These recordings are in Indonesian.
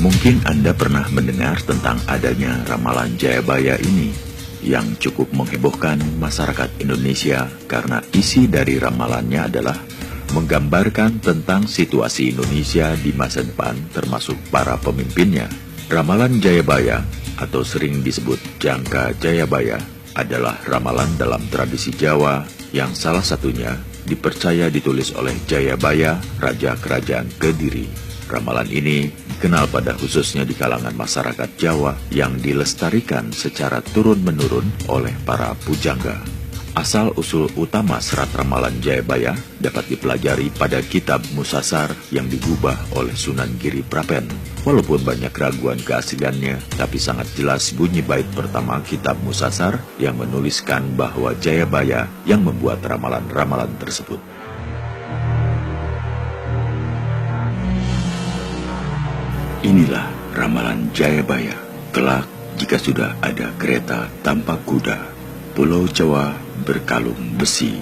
Mungkin Anda pernah mendengar tentang adanya ramalan Jayabaya ini yang cukup menghebohkan masyarakat Indonesia karena isi dari ramalannya adalah menggambarkan tentang situasi Indonesia di masa depan termasuk para pemimpinnya. Ramalan Jayabaya atau sering disebut Jangka Jayabaya adalah ramalan dalam tradisi Jawa yang salah satunya dipercaya ditulis oleh Jayabaya, Raja Kerajaan Kediri. Ramalan ini dikenal pada khususnya di kalangan masyarakat Jawa yang dilestarikan secara turun-menurun oleh para pujangga. Asal-usul utama serat ramalan Jayabaya dapat dipelajari pada kitab Musasar yang digubah oleh Sunan Giri Prapen. Walaupun banyak keraguan keasliannya, tapi sangat jelas bunyi bait pertama kitab Musasar yang menuliskan bahwa Jayabaya yang membuat ramalan-ramalan tersebut. Inilah ramalan Jayabaya. Kelak jika sudah ada kereta tanpa kuda, Pulau Jawa berkalung besi.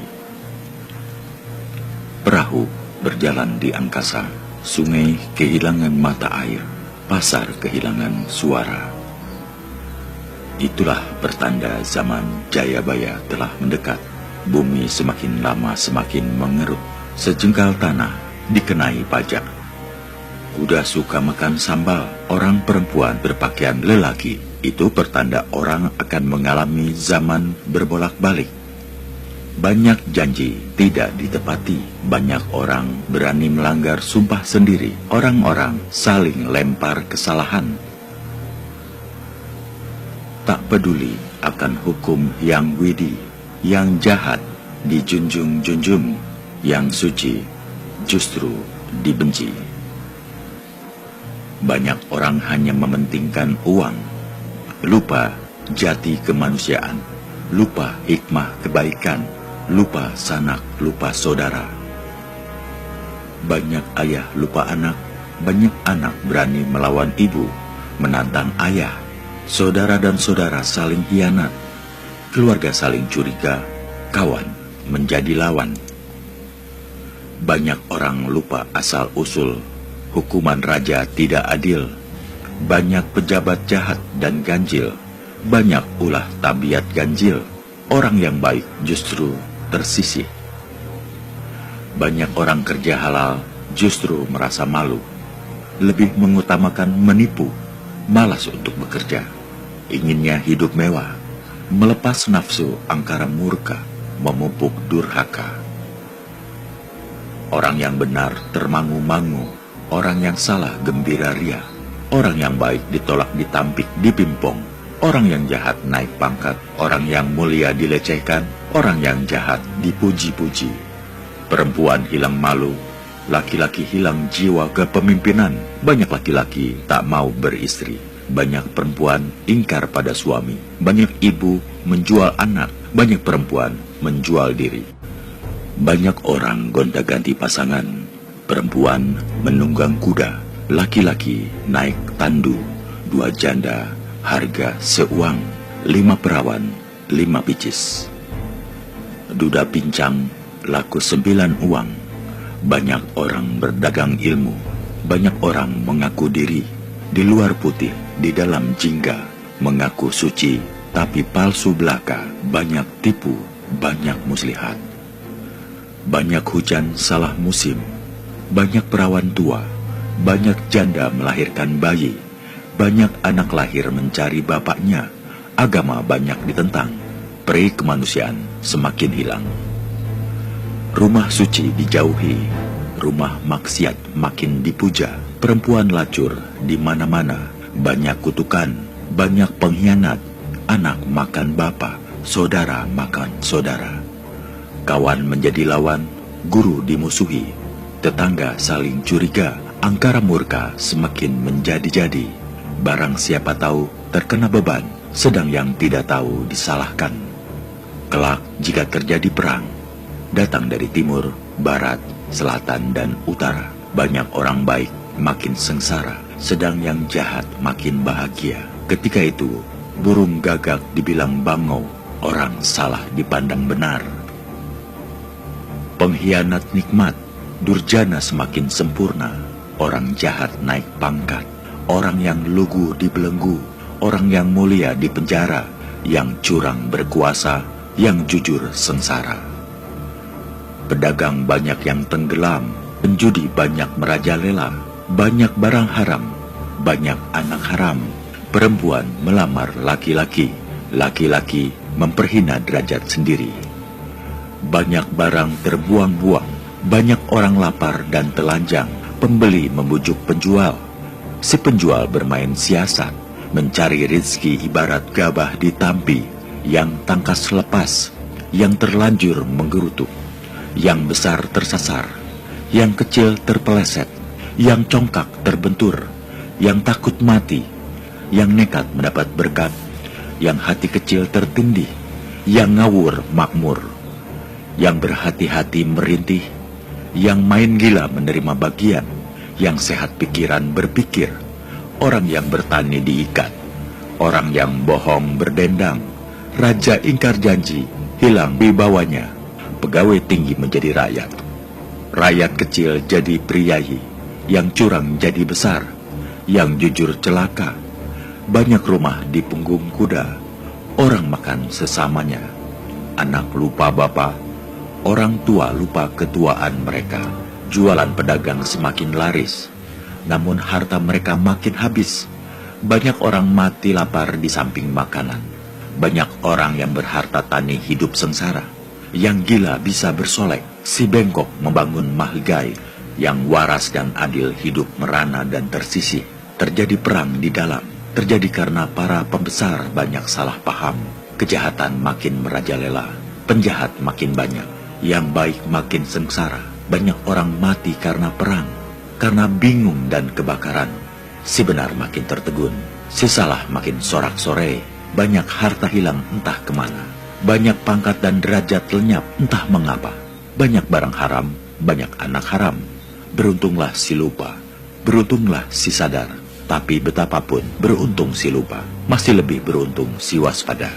Perahu berjalan di angkasa, sungai kehilangan mata air, pasar kehilangan suara. Itulah pertanda zaman Jayabaya telah mendekat. Bumi semakin lama semakin mengerut, sejengkal tanah dikenai pajak. Kuda suka makan sambal, orang perempuan berpakaian lelaki. Itu pertanda orang akan mengalami zaman berbolak-balik. Banyak janji tidak ditepati, banyak orang berani melanggar sumpah sendiri. Orang-orang saling lempar kesalahan. Tak peduli akan hukum yang widi, yang jahat dijunjung-junjung, yang suci justru dibenci. Banyak orang hanya mementingkan uang, lupa jati kemanusiaan, lupa hikmah kebaikan, lupa sanak, lupa saudara. Banyak ayah lupa anak, banyak anak berani melawan ibu, menantang ayah. Saudara dan saudara saling hianat, keluarga saling curiga, kawan menjadi lawan. Banyak orang lupa asal-usul, hukuman raja tidak adil, banyak pejabat jahat dan ganjil, banyak ulah tabiat ganjil, orang yang baik justru tersisih. Banyak orang kerja halal justru merasa malu, lebih mengutamakan menipu, malas untuk bekerja, inginnya hidup mewah, melepas nafsu angkara murka, memupuk durhaka. Orang yang benar termangu-mangu, orang yang salah gembira ria, orang yang baik ditolak ditampik dipimpong, orang yang jahat naik pangkat, orang yang mulia dilecehkan, orang yang jahat dipuji-puji. Perempuan hilang malu, laki-laki hilang jiwa kepemimpinan. Banyak laki-laki tak mau beristri, banyak perempuan ingkar pada suami, banyak ibu menjual anak, banyak perempuan menjual diri. Banyak orang gonta-ganti pasangan, perempuan menunggang kuda, laki-laki naik tandu, 2 janda, harga seuang, 5 perawan, 5 picis. Duda pincang, laku 9 uang. Banyak orang berdagang ilmu, banyak orang mengaku diri, di luar putih, di dalam jingga, mengaku suci, tapi palsu belaka, banyak tipu, banyak muslihat. Banyak hujan salah musim, banyak perawan tua, banyak janda melahirkan bayi, banyak anak lahir mencari bapaknya, agama banyak ditentang, peri kemanusiaan semakin hilang. Rumah suci dijauhi, rumah maksiat makin dipuja, perempuan lacur di mana-mana, banyak kutukan, banyak pengkhianat, anak makan bapak, saudara makan saudara. Kawan menjadi lawan, guru dimusuhi, tetangga saling curiga, angkara murka semakin menjadi-jadi. Barang siapa tahu terkena beban, sedang yang tidak tahu disalahkan. Kelak jika terjadi perang, datang dari timur, barat, selatan, dan utara, banyak orang baik makin sengsara, sedang yang jahat makin bahagia. Ketika itu, burung gagak dibilang bangau, orang salah dipandang benar. Pengkhianat nikmat, durjana semakin sempurna. Orang jahat naik pangkat, orang yang lugu dibelenggu, orang yang mulia dipenjara, yang curang berkuasa, yang jujur sengsara. Pedagang banyak yang tenggelam, penjudi banyak merajalela, banyak barang haram, banyak anak haram, perempuan melamar laki-laki, laki-laki memperhina derajat sendiri. Banyak barang terbuang-buang, banyak orang lapar dan telanjang, pembeli membujuk penjual. Si penjual bermain siasat, mencari rezeki ibarat gabah di tampi, yang tangkas lepas, yang terlanjur menggerutu, yang besar tersasar, yang kecil terpeleset, yang congkak terbentur, yang takut mati, yang nekat mendapat berkat, yang hati kecil tertindih, yang ngawur makmur, yang berhati-hati merintih, yang main gila menerima bagian, yang sehat pikiran berpikir, orang yang bertani diikat, orang yang bohong berdendang, raja ingkar janji, hilang wibawanya, pegawai tinggi menjadi rakyat, rakyat kecil jadi priyayi, yang curang jadi besar, yang jujur celaka, banyak rumah di punggung kuda, orang makan sesamanya, anak lupa bapa, orang tua lupa ketuaan mereka, jualan pedagang semakin laris, namun harta mereka makin habis, banyak orang mati lapar di samping makanan, banyak orang yang berharta tani hidup sengsara, yang gila bisa bersolek, si bengkok membangun mahligai, yang waras dan adil hidup merana dan tersisih. Terjadi perang di dalam, terjadi karena para pembesar banyak salah paham, kejahatan makin merajalela, penjahat makin banyak, yang baik makin sengsara, banyak orang mati karena perang, karena bingung dan kebakaran, si benar makin tertegun, si salah makin sorak-sore, banyak harta hilang entah kemana, banyak pangkat dan derajat lenyap entah mengapa, banyak barang haram, banyak anak haram. Beruntunglah si lupa, beruntunglah si sadar, tapi betapapun beruntung si lupa, masih lebih beruntung si waspada.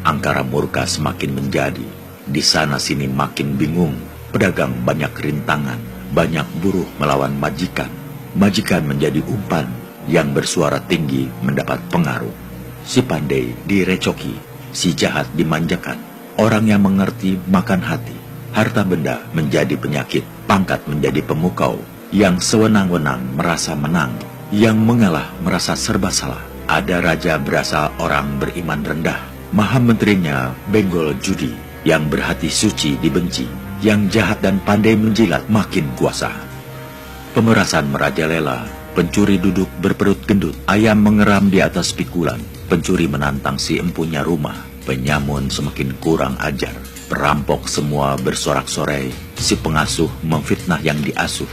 Angkara murka semakin menjadi, di sana sini makin bingung, pedagang banyak rintangan, banyak buruh melawan majikan, majikan menjadi umpan, yang bersuara tinggi mendapat pengaruh. Si pandai direcoki, si jahat dimanjakan, orang yang mengerti makan hati, harta benda menjadi penyakit, pangkat menjadi pemukau, yang sewenang-wenang merasa menang, yang mengalah merasa serba salah. Ada raja berasa orang beriman rendah, maha menterinya benggol judi, yang berhati suci dibenci, yang jahat dan pandai menjilat makin kuasa. Pemerasan merajalela, pencuri duduk berperut gendut, ayam mengeram di atas pikulan, pencuri menantang si empunya rumah, penyamun semakin kurang ajar, perampok semua bersorak-sorai, si pengasuh memfitnah yang diasuh,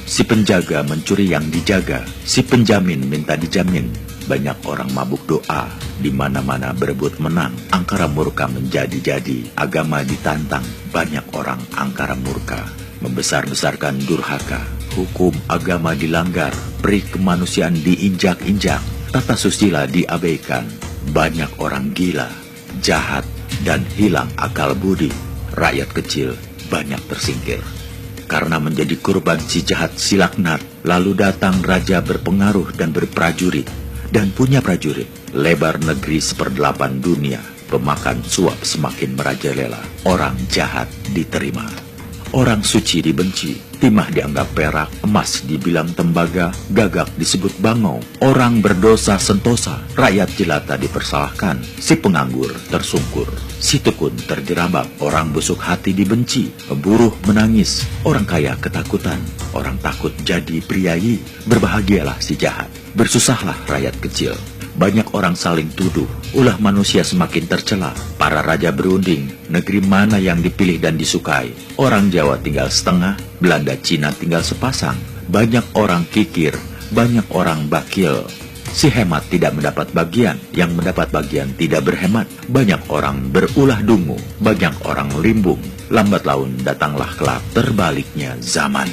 si penjaga mencuri yang dijaga, si penjamin minta dijamin, banyak orang mabuk doa, di mana-mana berebut menang, angkara murka menjadi-jadi, agama ditantang, banyak orang angkara murka, membesar-besarkan durhaka, hukum agama dilanggar, peri kemanusiaan diinjak-injak, tata susila diabaikan, banyak orang gila, jahat, dan hilang akal budi, rakyat kecil banyak tersingkir. Karena menjadi korban si jahat si laknat, lalu datang raja berpengaruh dan berprajurit, dan punya prajurit, lebar negeri 1/8 dunia, pemakan suap semakin merajalela, orang jahat diterima. Orang suci dibenci, timah dianggap perak, emas dibilang tembaga, gagak disebut bangau, orang berdosa sentosa, rakyat jelata dipersalahkan, si penganggur tersungkur, si tekun terjerambab, orang busuk hati dibenci, buruh menangis, orang kaya ketakutan, orang takut jadi priayi, berbahagialah si jahat, bersusahlah rakyat kecil. Banyak orang saling tuduh, ulah manusia semakin tercela. Para raja berunding, negeri mana yang dipilih dan disukai. Orang Jawa tinggal setengah, Belanda Cina tinggal sepasang. Banyak orang kikir, banyak orang bakil. Si hemat tidak mendapat bagian, yang mendapat bagian tidak berhemat. Banyak orang berulah dungu, banyak orang limbung. Lambat laun datanglah kelak, terbaliknya zaman.